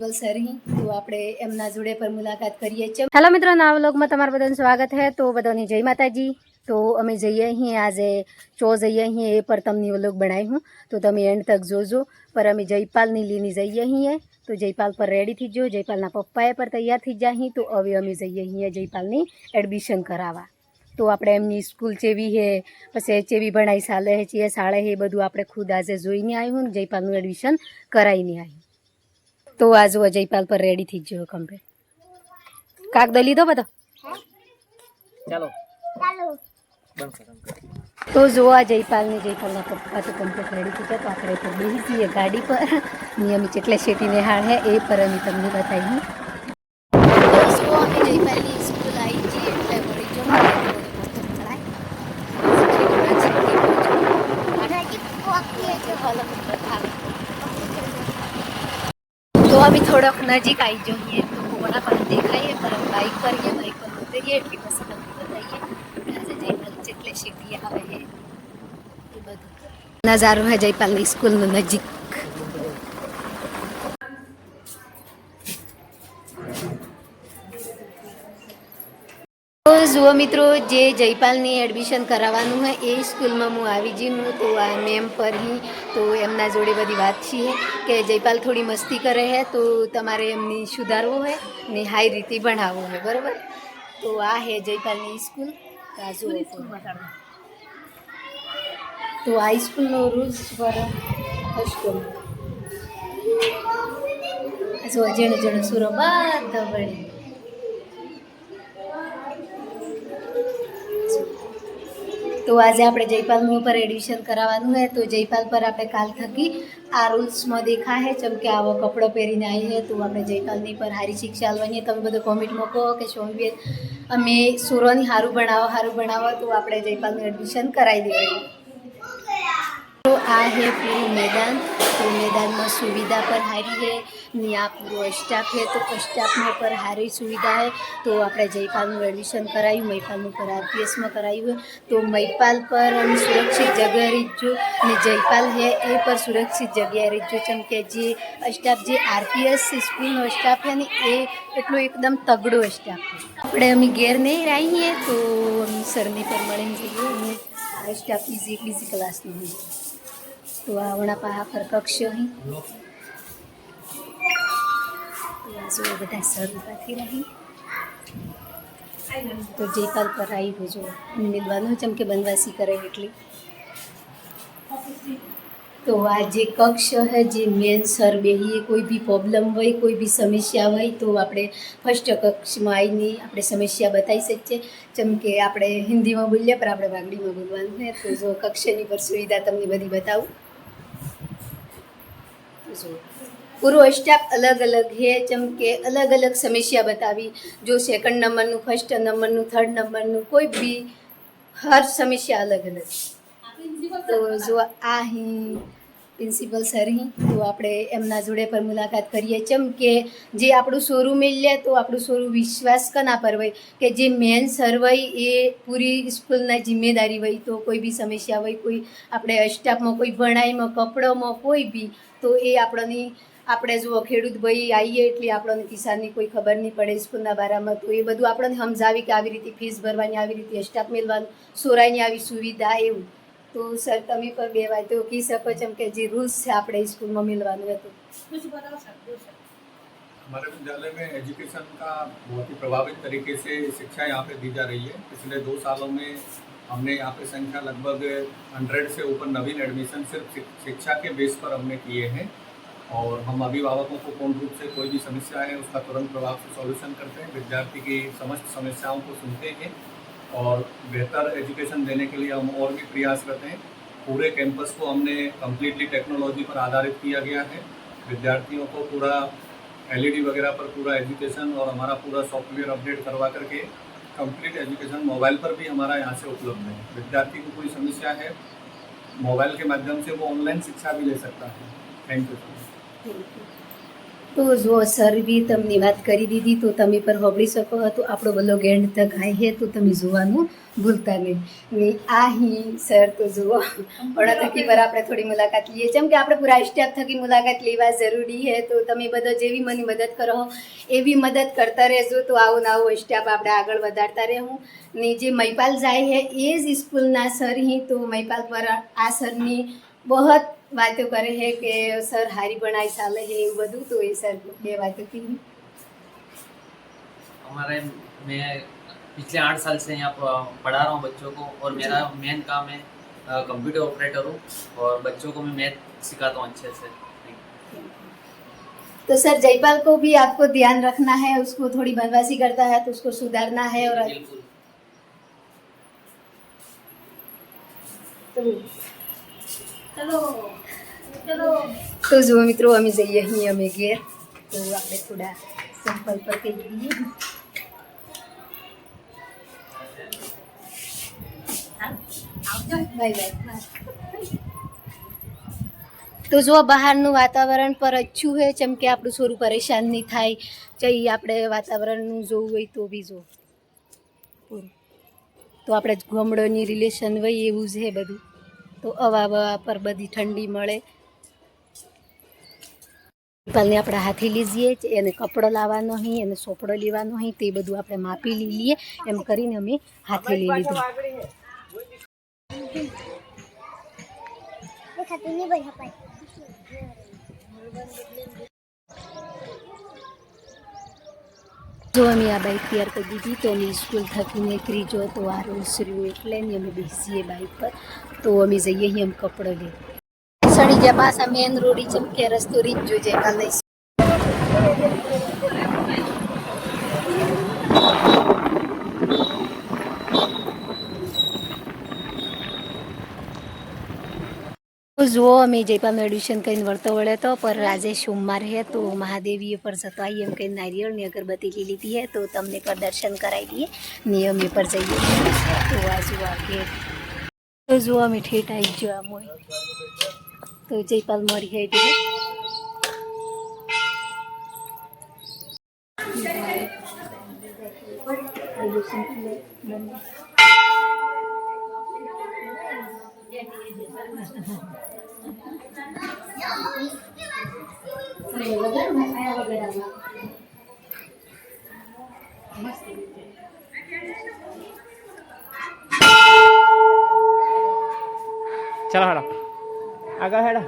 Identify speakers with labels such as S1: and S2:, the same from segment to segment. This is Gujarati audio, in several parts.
S1: तो આપણે એમના જોડે પર મુલાકાત કરીએ છીએ। હેલો મિત્રો, નવા વ્લોગમાં તમારું બધાનું સ્વાગત છે। તો બધાની જય માતાજી। તો અમે જઈએ અહીં આજે ચો જઈએ અહીં એ પર તમને વ્લોગ બનાવ્યું તો તમે એન્ડ તક જોજો। પર અમે જયપાલની લીની જઈએ અહીં તો જયપાલ પર રેડી થઈ ગયો, જયપાલના પપ્પાએ પર તૈયાર થઈ જાય અહીં। તો હવે અમે જઈએ અહીં જયપાલની એડમિશન કરાવવા। તો આપણે એમની સ્કૂલ ચેવી છે, પછી ચેવી ભણાઈ ચાલે છે, એ શાળા છે, એ બધું આપણે ખુદ આજે જોઈને આવ્યું ને જયપાલનું એડમિશન કરાવીને આવ્યું। तो आज वो जयपाल पर रेडी थी जो कम्प्लीट कागदली दो बता चलो तो जो आ जयपाल ने जयपाल ना पप्पा तो कम्प्लीट रेडी थी तो आखिर पर बेही थी गाड़ी पर नियम चेटले शेटी ने हाल है ए पर अमी तमने बताई तो अमी जयपाल ની સ્કૂલ આવી છે એટલે વળી જો तो अभी थोड़ा नजीक आई जो है तो कोना पर देखाइए पर बाइक पर उतरिए एटली પછી તમને બતાઈએ આજે જયપાલ જેટલે સિટી આવે છે એ બધું નજારો है જયપાલની સ્કૂલનો નજીક। तो जुओ मित्रों जे जयपालनी एडमिशन करावानुं है ए स्कूल में हूँ आई जी हूँ तो आ मेम पर ही तो एमना जोड़े बड़ी बात छे कि जयपाल थोड़ी मस्ती करे है तो तमारे एमनी सुधारवो है ने हाई रीति भणावो है बराबर। तो आ है जयपालनी स्कूल तो आ स्कूल नो रूल्स पर जो जण जण सुरो बधा बने तो आज आप जयपाल पर एडमिशन करावानुं है तो जयपाल पर आप काल थकी आ रूल्स में देखा है चम के आवो कपड़ो पहरीने आई है तो आप जयपाल पर हारी शिक्षा आलवानी तमे बधो कॉमेंट में कहो कि शोभी अमे सूरोनी हारू बनावो तो आप जयपाल एडमिशन कराई देवाय। तो आ है पूरी मैदान तो मैदान में सुविधा पर हारी है यहाँ पूरा स्टाफ है तो स्टाफ में पर हारी सुविधा है। तो आप जयपाल एडमिशन करायु महिपाल पर RPS में करायु है तो महिपाल पर सुरक्षित जगह रीजो ने जयपाल है ए पर सुरक्षित जगह रीजो चमके जे स्टाफ जे RPS स्कूल स्टाफ है ने ए एटलो एकदम तगड़ो स्टाफ है। अपने अमी घेर नहीं रही है तो सरनी पर मळी स्टाफ बीजी क्लास नहीं तो आवना पहा पर कक्ष ही तो बधा सर उपाथी रही तो जयपाल पर आई हो जो मिलवानो चमके बनवासी करे एटली तो आज जे कक्ष है जे मेन सर बेही कोई भी प्रॉब्लम हो कोई भी समस्या हो तो आपणे फर्स्ट कक्ष में आईने आपणे समस्या बताई सकीए चमके आपणे हिंदी में बोलीए पर आपणे वागड़ी में बोलवानुं है। तो जो कक्षनी पर सुविधा तमने बधी बताऊं पूरा स्टाफ अलग अलग है चमके अलग अलग समस्या बतावी जो सेकंड नंबर नु फर्स्ट नंबर नु थर्ड नंबर नु कोई भी हर समस्या अलग अलग। तो जो आ ही प्रिंसिपल सर ही तो आप एमना जोड़े पर मुलाकात करिए चमके जे आपणु शोरूम मिले तो आपणु शोरूम विश्वास कना पर वही कि जे मेन सर वही ये पूरी स्कूलना जिम्मेदारी वही तो कोई भी समस्या वही कोई आपणे स्टाफ में कोई भणाई में कपड़ों में कोई भी तो ये आपणी આપણે જો ખેડૂત ભાઈ આવીએ એટલે આપણને કિસાનની કોઈ ખબર નહીં પડે સ્કૂલના બારામાં તો એ બધું આપણને સમજાવી કે આવી રીતે ફીસ ભરવાની આવી રીતે સ્ટાફ મેળવાનું સોરાઈની આવી સુવિધા એવું તો સર તમે પર બે વાત તો કહી શકો છો કે જે રૂલ્સ છે આપણે સ્કૂલમાં મેળવાનું હતું।
S2: हमारे विद्यालय में एजुकेशन का बहुत ही प्रभावित तरीके से शिक्षा यहाँ पे दी जा रही है। पिछले 2 सालों में हमने यहाँ पे संख्या लगभग 100 से ऊपर नवीन एडमिशन सिर्फ शिक्षा के बेस पर हमने किए हैं और हम अभिभावकों को पूर्ण रूप से कोई भी समस्या है उसका तुरंत प्रभाव से सॉल्यूशन करते हैं, विद्यार्थी की समस्त समस्याओं को सुनते हैं और बेहतर एजुकेशन देने के लिए हम और भी प्रयास करते हैं। पूरे कैंपस को हमने कम्प्लीटली टेक्नोलॉजी पर आधारित किया गया है। विद्यार्थियों को पूरा LED वगैरह पर पूरा एजुकेशन और हमारा पूरा सॉफ्टवेयर अपडेट करवा करके कंप्लीट एजुकेशन मोबाइल पर भी हमारा यहाँ से उपलब्ध है। विद्यार्थी को कोई समस्या है मोबाइल के माध्यम से वो ऑनलाइन शिक्षा भी ले सकता है। Thank you.
S1: તો જો સર બી તમને વાત કરી દીધી તો તમે પણ સાંભળી શકો તો આપણો બ્લોગ એન્ડ તક આવી છે તો તમે જોવાનું ભૂલતા નહીં ને આ હી સર તો જુઓ ઓણા થકી પર આપણે થોડી મુલાકાત લઈએ જેમ કે આપણે પૂરા સ્ટાફ થકી મુલાકાત લેવા જરૂરી છે તો તમે બધા જેવી મને મદદ કરો એવી મદદ કરતા રહેજો તો આવું ને આવું સ્ટાફ આપણે આગળ વધારતા રહેવું ને જે મહિપાલ જાય છે એ જ સ્કૂલના સર હી તો મહિપાલ પર આ સરની बहुत बातें करे है कि सर हारी बनाई साले है એવું બધું તો એ સર બે बातें की
S3: हमारे मैं पिछले 8 साल से यहाँ पर पढ़ा रहा हूँ बच्चों को और मेरा मेन काम है कंप्यूटर ऑपरेटर हूँ और बच्चों को मैं मैथ सिखाता हूँ अच्छे से।
S1: तो सर जयपाल को भी आपको ध्यान रखना है उसको थोड़ी बदमाशी करता है तो उसको सुधारना है और
S3: बिल्कुल।
S1: તો જો મિત્રો અમે જઈએ અહીં અમે ઘેર તો આપણે થોડા સિમ્પલ પર કહી દઈએ બાય બાય તો જો બહારનું વાતાવરણ પર અચ્છું છે જેમ કે આપણું થોડું પરેશાન નહીં થાય ચાહે આપણે વાતાવરણનું જોવું હોય તો બી જો પૂરું તો આપણે ગામડાની રિલેશન હોય એવું જ છે બધું તો અવા પર બધી ઠંડી મળે કાલને આપણે હાથી લીજીએ એને કપડો લાવવાનો અહીં એને સોપડો લેવાનો અહીં તે બધું આપણે માપી લઈએ એમ કરીને અમે હાથે લઈ લીધું જો અમે આ બાઇક તૈયાર કરી દીધી તો અમે સ્કૂલ થકી નીકળી જો તો આ રોજ એટલે ને અમે બેસીએ બાઇક પર તો અમે જઈએ અહીં એમ કપડો લઈએ સડી ગયા પાછા મેન રોડી ચમકે રસ્તો રીત જોજે કાલે જુઓ અમે જયપાલનું એડમિશન કરીને વળતો વળે તો પર આજે સોમવાર હે તો મહાદેવીએ પર જતો આવીએ એમ કહીને નારિયેળની અગરબત્તી લઈ લીધી હે તો તમને પર દર્શન કરાવી દઈએ નિયમે પર જઈએ તો આ જુઓ આ તો જુઓ અમે ઠેઠ આવી ગયો આમ હોય તો જયપાલ મળી હે
S4: चलो हेड़ा आगे हेड़ा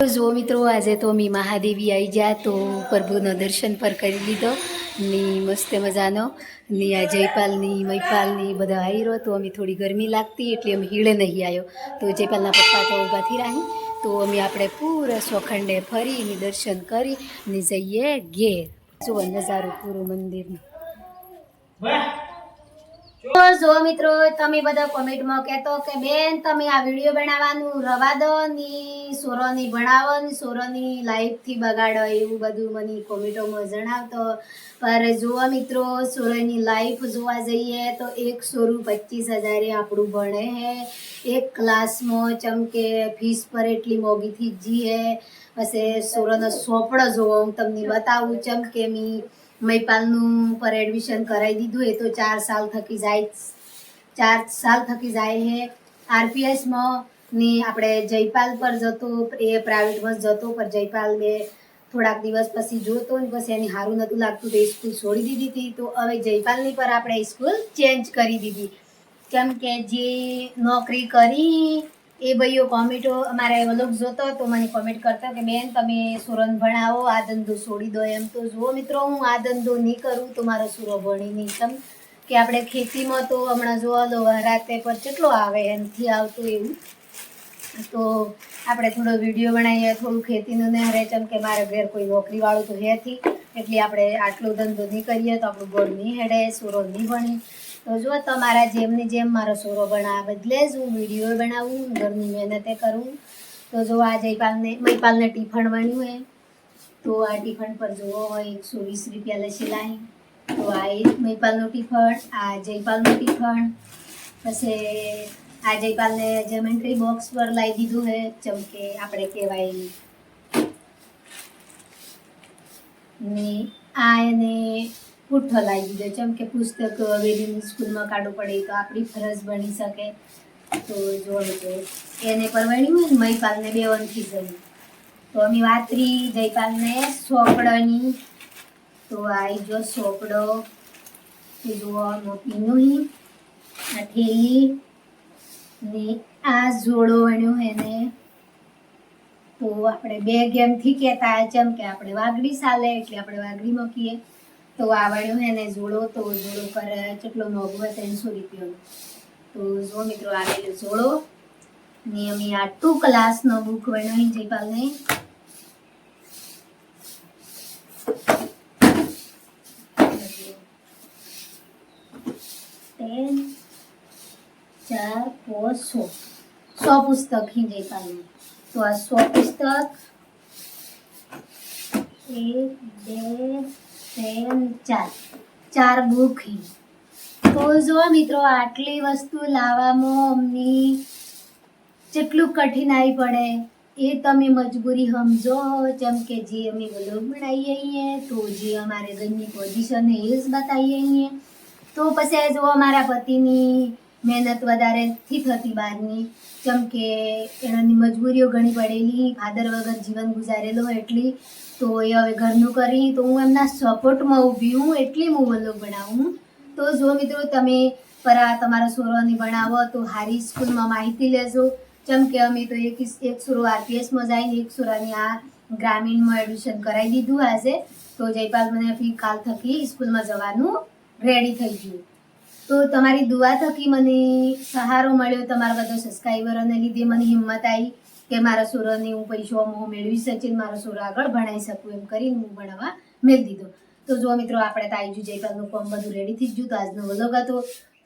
S1: તો જુઓ મિત્રો આજે તો અમે મહાદેવી આવી ગયા તો પ્રભુનો દર્શન પર કરી લીધો ને મસ્ત મજાનો ને આ જયપાલની મહિપાલની બધા આવી રહ્યો તો અમે થોડી ગરમી લાગતી એટલે અમે હીળે નહીં આવ્યો તો જયપાલના પપ્પા તો ઊભાથી રાહી તો અમે આપણે પૂરા સોખંડે ફરીને દર્શન કરી ને જઈએ ઘેર જુઓ નજારો પૂરો મંદિરનો તો જો મિત્રો તમે બધા કોમેન્ટમાં કહેતો કે બેન તમે આ વિડીયો બનાવવાનું રવા દો ની સોરોની ભણાવો ને સોરોની લાઈફથી બગાડો એવું બધું મને કોમેન્ટોમાં જણાવતો પર જુઓ મિત્રો સોરોની લાઈફ જોવા જઈએ તો એક સોરું 25,000 આપણું ભણે હે એક ક્લાસમાં ચમકે ફીસ પર એટલી મોંઘીથી જી હે પછી સોરોનો સોપડો જોવો હું તમને બતાવું ચમકે મી મહિપાલનું પર એડમિશન કરાવી દીધું એ તો 4 સાલ થકી જાય હે આરપીએસમાં ને આપણે જયપાલ પર જતો એ પ્રાઇવેટ બસ જતો પર જયપાલ બે થોડાક દિવસ પછી જોતો ને પછી એને સારું નહોતું લાગતું તો એ સ્કૂલ છોડી દીધી હતી તો હવે જયપાલની પર આપણે સ્કૂલ ચેન્જ કરી દીધી કેમ કે જે નોકરી કરી એ ભાઈઓ કોમેન્ટો અમારા વ્લોગ જોતો તો મને કોમેન્ટ કરતો કે બેન તમે સુરન ભણાવો આ ધંધો છોડી દો એમ તો જુઓ મિત્રો હું આ ધંધો નહીં કરું તો મારો સુરો ભણી નહીં કેમ કે આપણે ખેતીમાં તો હમણાં જોવા દો રાતે પર કેટલો આવે એનાથી આવતું એવું તો આપણે થોડો વિડીયો બનાવીએ થોડું ખેતીનું ને હરે ચમ કે મારા ઘેર કોઈ નોકરીવાળું તો હેથી એટલે આપણે આટલો ધંધો નહીં કરીએ તો આપણું બોર્ડ નહીં હેડે, સોરો નહીં ભણે. તો જો તમારા જેમની જેમ મારો સોરો ભણાવવા બદલે જ હું વિડીયો બનાવું, ઘરની મહેનતે કરું. તો જો આ મહિપાલને ટિફન વણ્યું હે, તો આ ટિફન પર જોવો હોય 120 રૂપિયા લખેલા હે. તો આ એક મહિપાલનું ટિફન, આ જયપાલનું ટિફન. પછી આ જયપાલને જેમેન્ટ્રી બોક્સ પર લાવી દીધું હે, ચમકે આપણે કહેવાય ને આ એને પુઠ્ઠો લાવી દીધો, ચમકે પુસ્તક વેરીની સ્કૂલમાં કાઢવું પડે તો આપણી ફરજ બની શકે. તો જો એને પરવાણ્યું હોય ને મહિપાલને 2 વનથી જવું. તો અમે વાતરી જયપાલને સોપડાની. તો આ જો સોપડો, એ જુઓ પીનું, આ ઠેલી ને આ જોડો વણ્યો એને. તો આપણે 2 ગેમથી કહેતા જેમ કે આપણે વાગડી ચાલે એટલે આપણે વાગડી મૂકીએ. તો આ વણ્યો એને જોડો. તો જોડો પર કેટલો મોંઘો હોય 300 રૂપિયાનો. તો જો મિત્રો આવેલો જોડો ને અમે આ 2 ક્લાસનો બુક વણ્યો જયપાલને. 10, 4, 5, 100 પુસ્તક હી જયપાલનું. તો આ 100 પુસ્તક 1, 2, 3, 4 બુક હી. તો જો મિત્રો આટલી વસ્તુ લાવવામાં અમને જેટલું કઠિનાઈ પડે એ તમે મજબૂરી સમજો. જેમ કે જે અમે વ્લોગ બનાવીએ છીએ તો જે અમારે ઘરની પોઝિશન એ જ બતાવીએ છીએ. તો પછી જો અમારા પતિની મહેનત વધારેથી થતી બહારની, જેમ કે એની મજબૂરીઓ ઘણી પડેલી, ફાધર વગર જીવન ગુજારેલો એટલી. તો એ હવે ઘરનું કરી તો હું એમના સપોર્ટમાં ઊભી હું, એટલી હું વ્લોગ બનાવું. તો જો મિત્રો તમે તમારા છોરાને ભણાવો તો સારી સ્કૂલમાં માહિતી લેજો. જેમ કે અમે તો એક છોરો RPSમાં જઈને એક છોરાને આ ગ્રામીણમાં એડમિશન કરાવી દીધું આજે. તો જયપાલ મને કાલ થકી સ્કૂલમાં જવાનું રેડી થઈ ગયું. તો તમારી દુઆ થકી મને સહારો મળ્યો, તમારા બધા સબસ્ક્રાઈબરોને લીધે મને હિંમત આવી કે મારા છોરાને હું પૈસો મેળવી શકીને મારો છોરો આગળ ભણાવી શકું એમ કરીને હું ભણાવવા મેળ દીધો. તો જો મિત્રો આપણે તો આવી ગયું જયપાલનું ફોર્મ બધું રેડી થઈ ગયું. તો આજનો વ્લોગ હતો.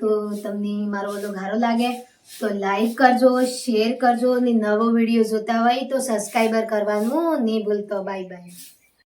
S1: તો તમને મારો વ્લોગ સારો લાગે તો લાઈક કરજો, શેર કરજો અને નવો વિડીયો જોતા હોય તો સબસ્ક્રાઈબર કરવાનું નહીં ભૂલતો. Bye bye.